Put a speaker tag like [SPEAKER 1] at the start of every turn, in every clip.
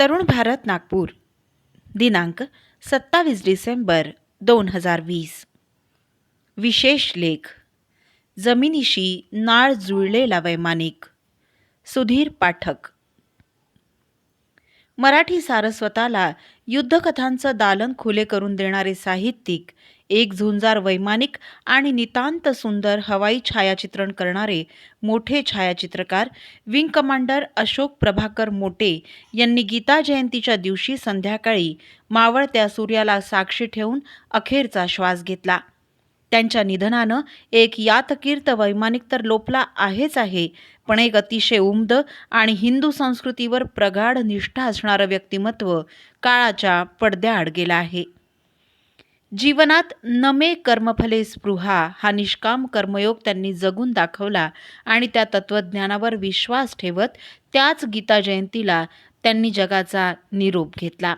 [SPEAKER 1] तरुण भारत नागपूर दिनांक 27 डिसेंबर 2020. विशेष लेख जमिनीशी नाळ जुळलेला वैमानिक सुधीर पाठक. मराठी सारस्वताला युद्धकथांचं दालन खुले करून देणारे साहित्यिक, एक झुंजार वैमानिक आणि नितांत सुंदर हवाई छायाचित्रण करणारे मोठे छायाचित्रकार विंग कमांडर अशोक प्रभाकर मोटे यांनी गीता जयंतीच्या दिवशी संध्याकाळी मावळत्या सूर्याला साक्षी ठेवून अखेरचा श्वास घेतला. त्यांच्या निधनानं एक यातकीर्त वैमानिक तर लोपला आहेच आहे, पण एक अतिशय उमद आणि हिंदू संस्कृतीवर प्रगाढ निष्ठा असणारं व्यक्तिमत्व काळाच्या पडद्याआड गेलं आहे. जीवनात नमे कर्मफले स्पृहा हा निष्काम कर्मयोग त्यांनी जगून दाखवला आणि त्या तत्वज्ञानावर विश्वास ठेवत त्याच गीता जयंतीला त्यांनी जगाचा निरोप घेतला.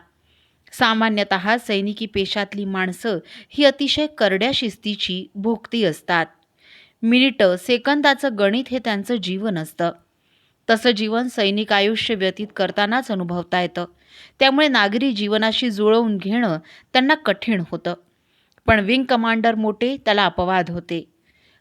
[SPEAKER 1] सामान्यतः सैनिकी पेशातली माणसं ही अतिशय करड्या शिस्तीची भोगती असतात. मिनिटं सेकंदाचं गणित हे त्यांचं जीवन असतं. तसं जीवन सैनिक आयुष्य व्यतीत करतानाच अनुभवता येतं. त्यामुळे नागरी जीवनाशी जुळवून घेणं त्यांना कठीण होतं. पण विंग कमांडर मोटे त्याला अपवाद होते.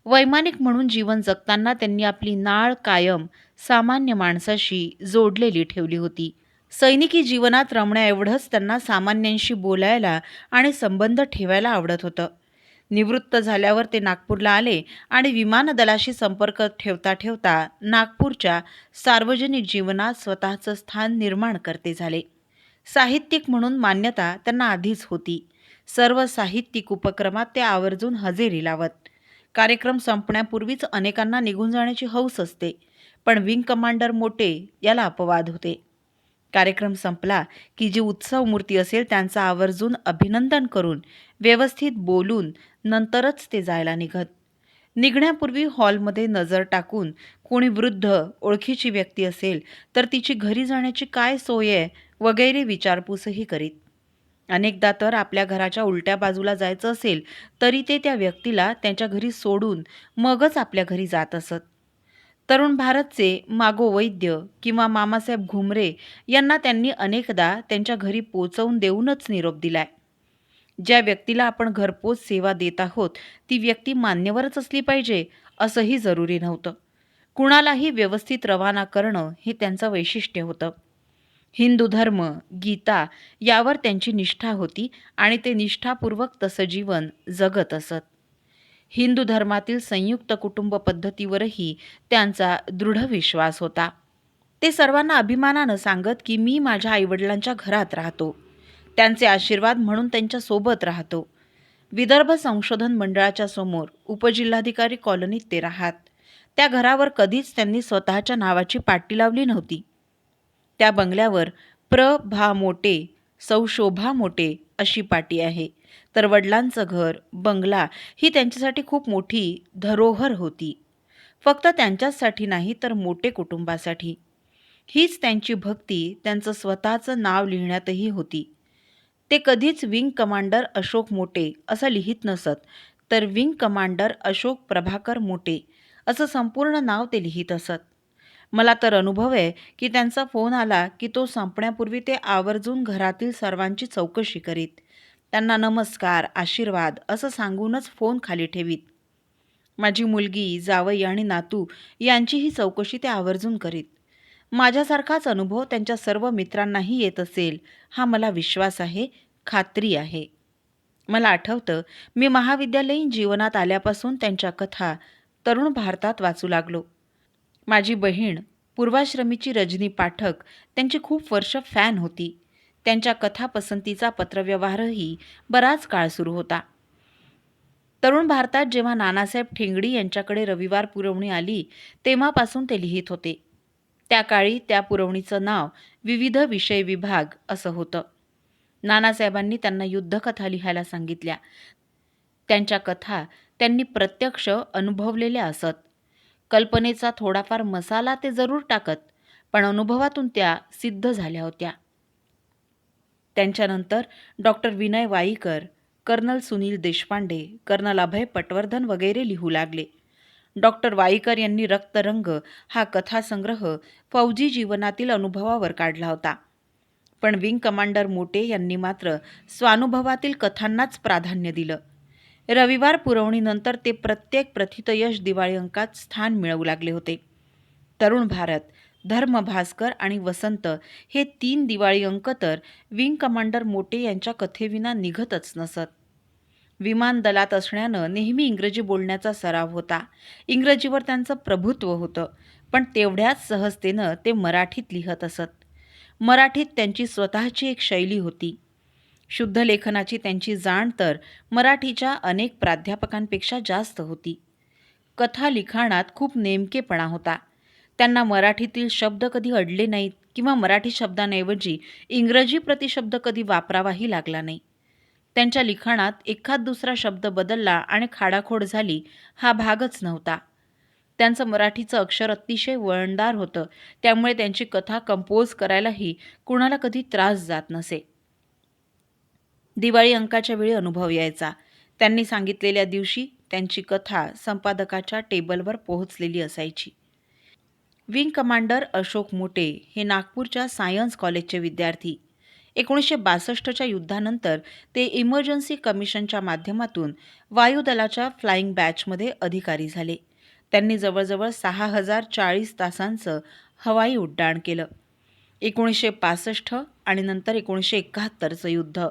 [SPEAKER 1] वैमानिक म्हणून जीवन जगताना त्यांनी आपली नाळ कायम सामान्य माणसाशी जोडलेली ठेवली होती. सैनिकी जीवनात रमण्याएवढंच त्यांना सामान्यांशी बोलायला आणि संबंध ठेवायला आवडत होतं. निवृत्त झाल्यावर ते नागपूरला आले आणि विमानदलाशी संपर्क ठेवता ठेवता नागपूरच्या सार्वजनिक जीवनात स्वतःचं स्थान निर्माण करते झाले. साहित्यिक म्हणून मान्यता त्यांना आधीच होती. सर्व साहित्यिक उपक्रमात ते आवर्जून हजेरी लावत. कार्यक्रम संपण्यापूर्वीच अनेकांना निघून जाण्याची हौस असते, पण विंग कमांडर मोटे याला अपवाद होते. कार्यक्रम संपला की जी उत्सव मूर्ती असेल त्यांचं आवर्जून अभिनंदन करून व्यवस्थित बोलून नंतरच ते जायला निघत. निघण्यापूर्वी हॉलमध्ये नजर टाकून कोणी वृद्ध ओळखीची व्यक्ती असेल तर तिची घरी जाण्याची काय सोय आहे वगैरे विचारपूसही करीत. अनेकदा तर आपल्या घराच्या उलट्या बाजूला जायचं असेल तरी ते त्या व्यक्तीला त्यांच्या घरी सोडून मगच आपल्या घरी जात असत. तरुण भारतचे मागो वैद्य किंवा मामासाहेब घुमरे यांना त्यांनी अनेकदा त्यांच्या घरी पोचवून देऊनच निरोप दिलाय. ज्या व्यक्तीला आपण घरपोच सेवा देत आहोत ती व्यक्ती मान्यवरच असली पाहिजे असंही जरुरी नव्हतं. कुणालाही व्यवस्थित रवाना करणं हे त्यांचं वैशिष्ट्य होतं. हिंदू धर्म, गीता यावर त्यांची निष्ठा होती आणि ते निष्ठापूर्वक तसं जीवन जगत असत. हिंदू धर्मातील संयुक्त कुटुंब पद्धतीवरही त्यांचा दृढ विश्वास होता. ते सर्वांना अभिमानानं सांगत की मी माझ्या आईवडिलांच्या घरात राहतो, त्यांचे आशीर्वाद म्हणून त्यांच्या सोबत राहतो. विदर्भ संशोधन मंडळाच्या समोर उपजिल्हाधिकारी कॉलनीत ते राहत. त्या घरावर कधीच त्यांनी स्वतःच्या नावाची पाटी लावली नव्हती. त्या बंगल्यावर प्र. भा. मोटे, सौ. शोभा मोटे अशी पाटी आहे. तर वडिलांचं घर, बंगला ही त्यांच्यासाठी खूप मोठी धरोहर होती. फक्त त्यांच्यासाठी नाही तर मोटे कुटुंबासाठी. हीच त्यांची भक्ती त्यांचं स्वतःचं नाव लिहिण्यातही होती. ते कधीच विंग कमांडर अशोक मोटे असं लिहित नसत, तर विंग कमांडर अशोक प्रभाकर मोटे असं संपूर्ण नाव ते लिहित असत. मला तर अनुभव आहे की त्यांचा फोन आला की तो संपण्यापूर्वी ते आवर्जून घरातील सर्वांची चौकशी करीत. त्यांना नमस्कार, आशीर्वाद असं सांगूनच फोन खाली ठेवीत. माझी मुलगी, जावई आणि नातू यांचीही चौकशी ते आवर्जून करीत. माझ्यासारखाच अनुभव त्यांच्या सर्व मित्रांनाही येत असेल हा मला विश्वास आहे, खात्री आहे. मला आठवतं मी महाविद्यालयीन जीवनात आल्यापासून त्यांच्या कथा तरुण भारतात वाचू लागलो. माझी बहीण पूर्वाश्रमीची रजनी पाठक त्यांची खूप वर्ष फॅन होती. त्यांच्या कथा पसंतीचा पत्रव्यवहारही बराच काळ सुरू होता. तरुण भारतात जेव्हा नानासाहेब ठेंगडी यांच्याकडे रविवार पुरवणी आली तेव्हापासून ते लिहित होते. त्या काळी त्या पुरवणीचं नाव विविध विषय विभाग असं होतं. नानासाहेबांनी त्यांना युद्धकथा लिहायला सांगितल्या. त्यांच्या कथा त्यांनी प्रत्यक्ष अनुभवलेल्या असत. कल्पनेचा थोडाफार मसाला ते जरूर टाकत, पण अनुभवातून त्या सिद्ध झाल्या होत्या. त्यांच्यानंतर doctor Vinay Waikar, colonel Sunil Deshpande, colonel Abhay Patwardhan वगैरे लिहू लागले. डॉक्टर वाईकर यांनी रक्तरंग हा कथासंग्रह फौजी जीवनातील अनुभवावर काढला होता. पण विंग कमांडर मोटे यांनी मात्र स्वानुभवातील कथांनाच प्राधान्य दिलं. रविवार पुरवणीनंतर ते प्रत्येक प्रथितयश दिवाळी अंकात स्थान मिळवू लागले होते. तरुण भारत, धर्म भास्कर आणि वसंत हे 3 दिवाळी अंक तर विंग कमांडर मोटे यांच्या कथेविना निघतच नसत. विमान दलात असण्यानं नेहमी इंग्रजी बोलण्याचा सराव होता. इंग्रजीवर त्यांचं प्रभुत्व होतं, पण तेवढ्याच सहजतेनं ते मराठीत लिहत असत. मराठीत त्यांची स्वतःची एक शैली होती. शुद्ध लेखनाची त्यांची जाण तर मराठीच्या अनेक प्राध्यापकांपेक्षा जास्त होती. कथा लिखाणात खूप नेमकेपणा होता. त्यांना मराठीतील शब्द कधी अडले नाहीत किंवा मराठी शब्दांऐवजी इंग्रजी प्रतिशब्द कधी वापरावाही लागला नाही. त्यांच्या लिखाणात एखाद दुसरा शब्द बदलला आणि खाडाखोड झाली हा भागच नव्हता. त्यांचं मराठीचं अक्षर अतिशय वळणदार होतं, त्यामुळे त्यांची कथा कंपोज करायलाही कुणाला कधी त्रास जात नसे. दिवाळी अंकाच्या वेळी अनुभव यायचा. त्यांनी सांगितलेल्या दिवशी त्यांची कथा संपादकाच्या टेबलवर पोहोचलेली असायची. विंग कमांडर अशोक मोटे हे नागपूरच्या सायन्स कॉलेजचे विद्यार्थी. 1962च्या युद्धानंतर ते इमर्जन्सी कमिशनच्या माध्यमातून वायुदलाच्या फ्लाइंग बॅचमध्ये अधिकारी झाले. त्यांनी जवळजवळ 6040 तासांचं हवाई उड्डाण केलं. 1965 आणि नंतर 1971चं युद्ध,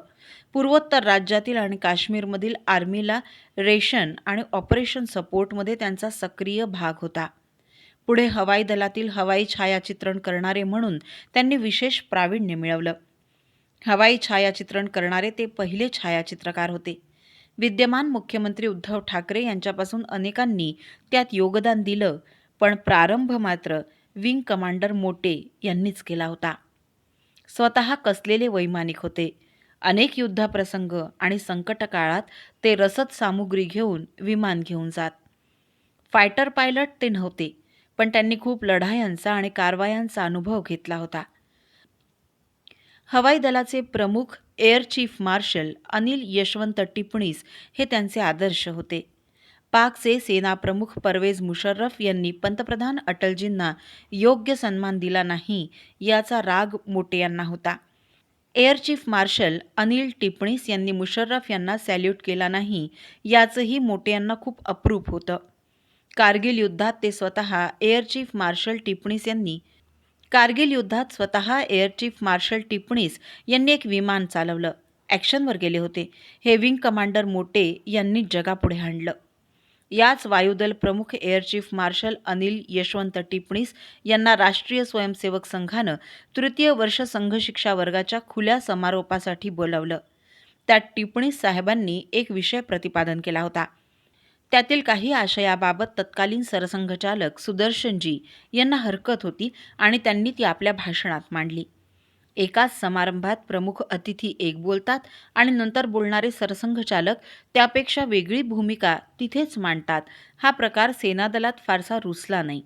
[SPEAKER 1] पूर्वोत्तर राज्यातील आणि काश्मीरमधील आर्मीला रेशन आणि ऑपरेशन सपोर्टमध्ये त्यांचा सक्रिय भाग होता. पुढे हवाई दलातील हवाई छायाचित्रण करणारे म्हणून त्यांनी विशेष प्रावीण्य मिळवलं. हवाई छायाचित्रण करणारे ते पहिले छायाचित्रकार होते. विद्यमान मुख्यमंत्री उद्धव ठाकरे यांच्यापासून अनेकांनी त्यात योगदान दिलं, पण प्रारंभ मात्र विंग कमांडर मोटे यांनीच केला होता. स्वतः कसलेले वैमानिक होते. अनेक युद्धप्रसंग आणि संकटकाळात ते रसद सामुग्री घेऊन विमान घेऊन जात. फायटर पायलट ते नव्हते, पण त्यांनी खूप लढायांचा आणि कारवायांचा अनुभव घेतला होता. हवाई दलाचे प्रमुख air chief marshal Anil Yashwant Tipnis हे त्यांचे आदर्श होते. पाकचे सेनाप्रमुख परवेज मुशर्रफ यांनी पंतप्रधान अटलजींना योग्य सन्मान दिला नाही याचा राग मोटे यांना होता. Air chief marshal Anil Tipnis यांनी मुशर्रफ यांना सॅल्यूट केला नाही याचंही मोटे यांना खूप अप्रूप होतं. कारगिल युद्धात ते स्वतः एअर चीफ मार्शल टिपणीस यांनी एक विमान चालवलं, ॲक्शनवर गेले होते. हे विंग कमांडर मोटे यांनी जगापुढे आणलं. याच वायुदल प्रमुख air chief marshal Anil Yashwant Tipnis यांना राष्ट्रीय स्वयंसेवक संघानं तृतीय वर्ष संघशिक्षा वर्गाच्या खुल्या समारोपासाठी बोलावलं. त्यात टिपणीस साहेबांनी एक विषय प्रतिपादन केला होता. त्यातील काही आशयाबाबत तत्कालीन सरसंघचालक सुदर्शनजी यांना हरकत होती आणि त्यांनी ती आपल्या भाषणात मांडली. एकाच समारंभात प्रमुख अतिथी एक बोलतात आणि नंतर बोलणारे सरसंघचालक त्यापेक्षा वेगळी भूमिका तिथेच मांडतात. हा प्रकार सेनादलात फारसा रुचला नाही.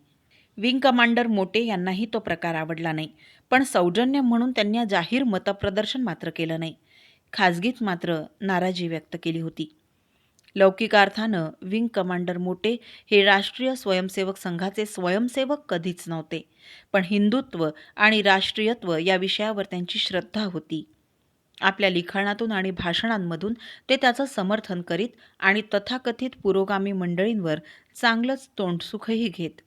[SPEAKER 1] विंग कमांडर मोटे यांनाही तो प्रकार आवडला नाही, पण सौजन्य म्हणून त्यांनी जाहीर मतप्रदर्शन मात्र केलं नाही. खाजगीत मात्र नाराजी व्यक्त केली होती. लौकिकार्थानं विंग कमांडर मोटे हे राष्ट्रीय स्वयंसेवक संघाचे स्वयंसेवक कधीच नव्हते, पण हिंदुत्व आणि राष्ट्रीयत्व या विषयावर त्यांची श्रद्धा होती. आपल्या लिखाणातून आणि भाषणांमधून ते त्याचं समर्थन करीत आणि तथाकथित पुरोगामी मंडळींवर चांगलंच तोंडसुखही घेत.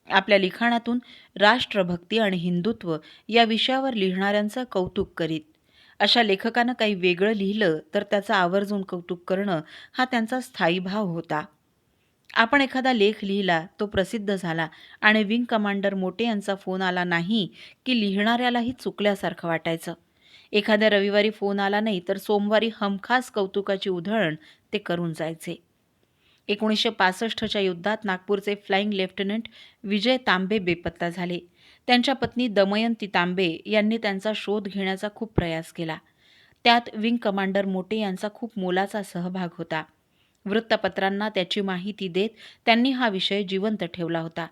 [SPEAKER 1] आपल्या लिखाणातून राष्ट्रभक्ती आणि हिंदुत्व या विषयावर लिहिणाऱ्यांचं कौतुक करीत. अशा लेखकानं काही वेगळं लिहिलं तर त्याचं आवर्जून कौतुक करणं हा त्यांचा स्थायी भाव होता. आपण एखादा लेख लिहिला, तो प्रसिद्ध झाला आणि विंग कमांडर मोटे यांचा फोन आला नाही की लिहिणाऱ्यालाही चुकल्यासारखं वाटायचं. एखाद्या रविवारी फोन आला नाही तर सोमवारी हमखास कौतुकाची उधळण ते करून जायचे. 1965च्या युद्धात नागपूरचे फ्लाइंग लेफ्टनंट विजय तांबे बेपत्ता झाले. त्यांच्या पत्नी दमयंती तांबे यांनी त्यांचा शोध घेण्याचा खूप प्रयास केला. त्यात विंग कमांडर मोटे यांचा खूप मोलाचा सहभाग होता. वृत्तपत्रांना त्याची माहिती देत त्यांनी हा विषय जिवंत ठेवला होता.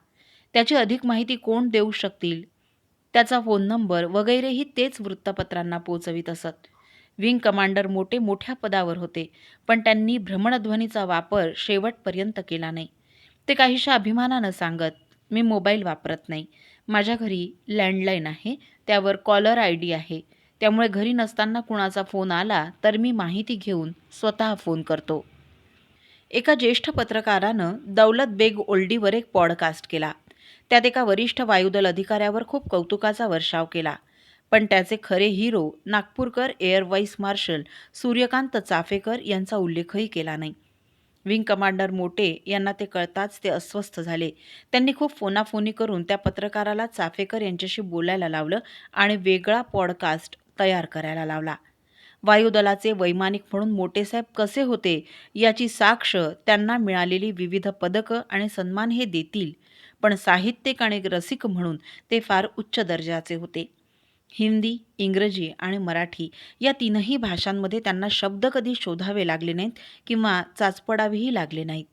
[SPEAKER 1] त्याची अधिक माहिती कोण देऊ शकतील, त्याचा फोन नंबर वगैरेही तेच वृत्तपत्रांना पोचवित असत. विंग कमांडर मोटे मोठ्या पदावर होते, पण त्यांनी भ्रमणध्वनीचा वापर शेवटपर्यंत केला नाही. ते काहीशा अभिमानानं सांगत, मी मोबाईल वापरत नाही. माझ्या घरी लँडलाईन आहे, त्यावर कॉलर आय डी आहे. त्यामुळे घरी नसताना कुणाचा फोन आला तर मी माहिती घेऊन स्वतः फोन करतो. एका ज्येष्ठ पत्रकारानं दौलत बेग ओल्डीवर एक पॉडकास्ट केला. त्यात एका वरिष्ठ वायुदल अधिकाऱ्यावर खूप कौतुकाचा वर्षाव केला. पण त्याचे खरे हिरो नागपूरकर air vice marshal Suryakant Chaphekar यांचा उल्लेखही केला नाही. विंग कमांडर मोटे यांना ते कळताच ते अस्वस्थ झाले. त्यांनी खूप फोनाफोनी करून त्या पत्रकाराला चाफेकर यांच्याशी बोलायला लावलं आणि वेगळा पॉडकास्ट तयार करायला लावला. वायुदलाचे वैमानिक म्हणून मोटेसाहेब कसे होते याची साक्ष त्यांना मिळालेली विविध पदकं आणि सन्मान हे देतील, पण साहित्यिक आणि रसिक म्हणून ते फार उच्च दर्जाचे होते. हिंदी, इंग्रजी आणि मराठी या तीनही भाषांमध्ये त्यांना शब्द कधी शोधावे लागले नाहीत किंवा चाचपडावेही लागले नाहीत.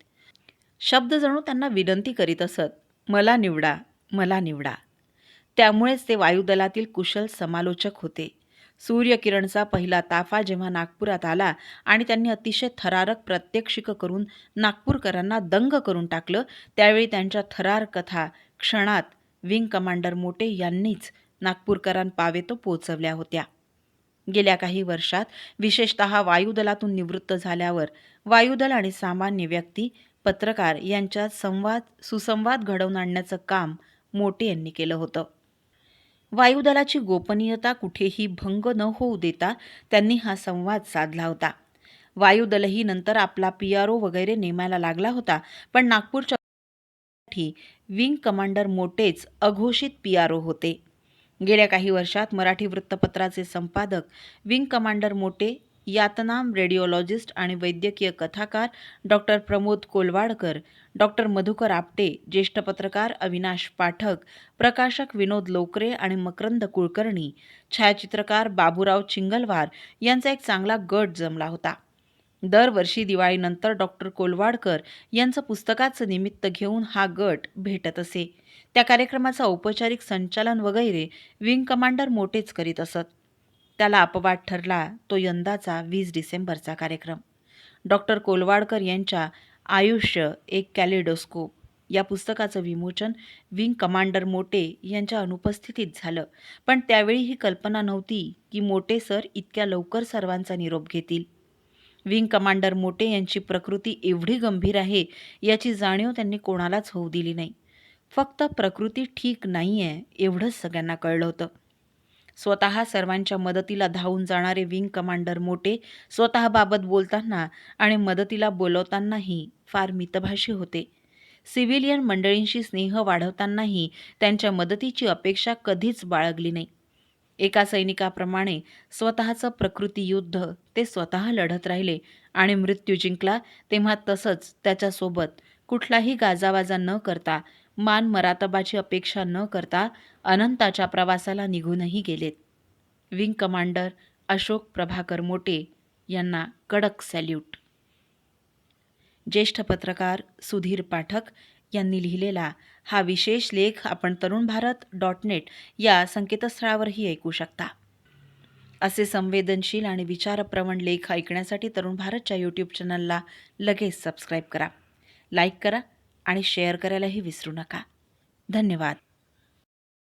[SPEAKER 1] शब्द जणू त्यांना विनंती करीत असत, मला निवडा, मला निवडा. त्यामुळेच ते वायुदलातील कुशल समालोचक होते. सूर्यकिरणचा पहिला ताफा जेव्हा नागपुरात आला आणि त्यांनी अतिशय थरारक प्रात्यक्षिक करून नागपूरकरांना दंग करून टाकलं, त्यावेळी त्यांच्या थरार कथा क्षणात विंग कमांडर मोटे यांनीच नागपूरकरांपावेतो पोचवल्या होत्या. गेल्या काही वर्षात विशेषतः वायुदलातून निवृत्त झाल्यावर वायुदल आणि सामान्य व्यक्ती, पत्रकार यांच्यात सुसंवाद घडवून आणण्याचं काम मोटे यांनी केलं होतं. वायुदलाची गोपनीयता कुठेही भंग न होऊ देता त्यांनी हा संवाद साधला होता. वायुदलही नंतर आपला PRO वगैरे नेमायला लागला होता, पण नागपूरच्या विंग कमांडर मोटेच अघोषित PRO होते. गेल्या काही वर्षात मराठी वृत्तपत्राचे संपादक विंग कमांडर मोटे, यातनाम रेडिओलॉजिस्ट आणि वैद्यकीय कथाकार डॉक्टर प्रमोद कोलवाडकर, डॉक्टर मधुकर आपटे, ज्येष्ठ पत्रकार अविनाश पाठक, प्रकाशक विनोद लोकरे आणि मकरंद कुलकर्णी, छायाचित्रकार बाबूराव चिंगलवार यांचा एक चांगला गट जमला होता. दरवर्षी दिवाळीनंतर डॉक्टर कोलवाडकर यांचं पुस्तकाचं निमित्त घेऊन हा गट भेटत असे. त्या कार्यक्रमाचं औपचारिक संचालन वगैरे विंग कमांडर मोटेच करीत असत. त्याला अपवाद ठरला तो यंदाचा 20 डिसेंबरचा कार्यक्रम. डॉक्टर कोलवाडकर यांच्या आयुष्य एक कॅलेडोस्कोप या पुस्तकाचं विमोचन विंग कमांडर मोटे यांच्या अनुपस्थितीत झालं. पण त्यावेळी ही कल्पना नव्हती की मोटे सर इतक्या लवकर सर्वांचा निरोप घेतील. विंग कमांडर मोटे यांची प्रकृती एवढी गंभीर आहे याची जाणीव त्यांनी कोणालाच होऊ दिली नाही. फक्त प्रकृती ठीक नाहीये एवढंच सगळ्यांना कळलं होतं. स्वतः सर्वांच्या मदतीला धावून जाणारे विंग कमांडर मोटे स्वतःबाबत बोलताना आणि मदतीला बोलवतानाही फार मितभाषी होते. सिव्हिलियन मंडळींशी स्नेह वाढवतानाही त्यांच्या मदतीची अपेक्षा कधीच बाळगली नाही. एका सैनिकाप्रमाणे स्वतःचं प्रकृती युद्ध ते स्वतः लढत राहिले आणि मृत्यू जिंकला तेव्हा तसंच त्याच्यासोबत कुठलाही गाजावाजा न करता, मान मरातबाची अपेक्षा न करता अनंताच्या प्रवासाला निघूनही गेलेत. विंग कमांडर अशोक प्रभाकर मोटे यांना कडक सॅल्यूट. ज्येष्ठ पत्रकार सुधीर पाठक यांनी लिहिलेला हा विशेष लेख आपण तरुणभारत.net या संकेतस्थळावरही ऐकू शकता. असे संवेदनशील आणि विचारप्रवण लेख ऐकण्यासाठी तरुण भारतच्या YouTube चॅनलला लगेच सबस्क्राईब करा, लाईक करा आणि शेअर करायलाही विसरू नका. धन्यवाद.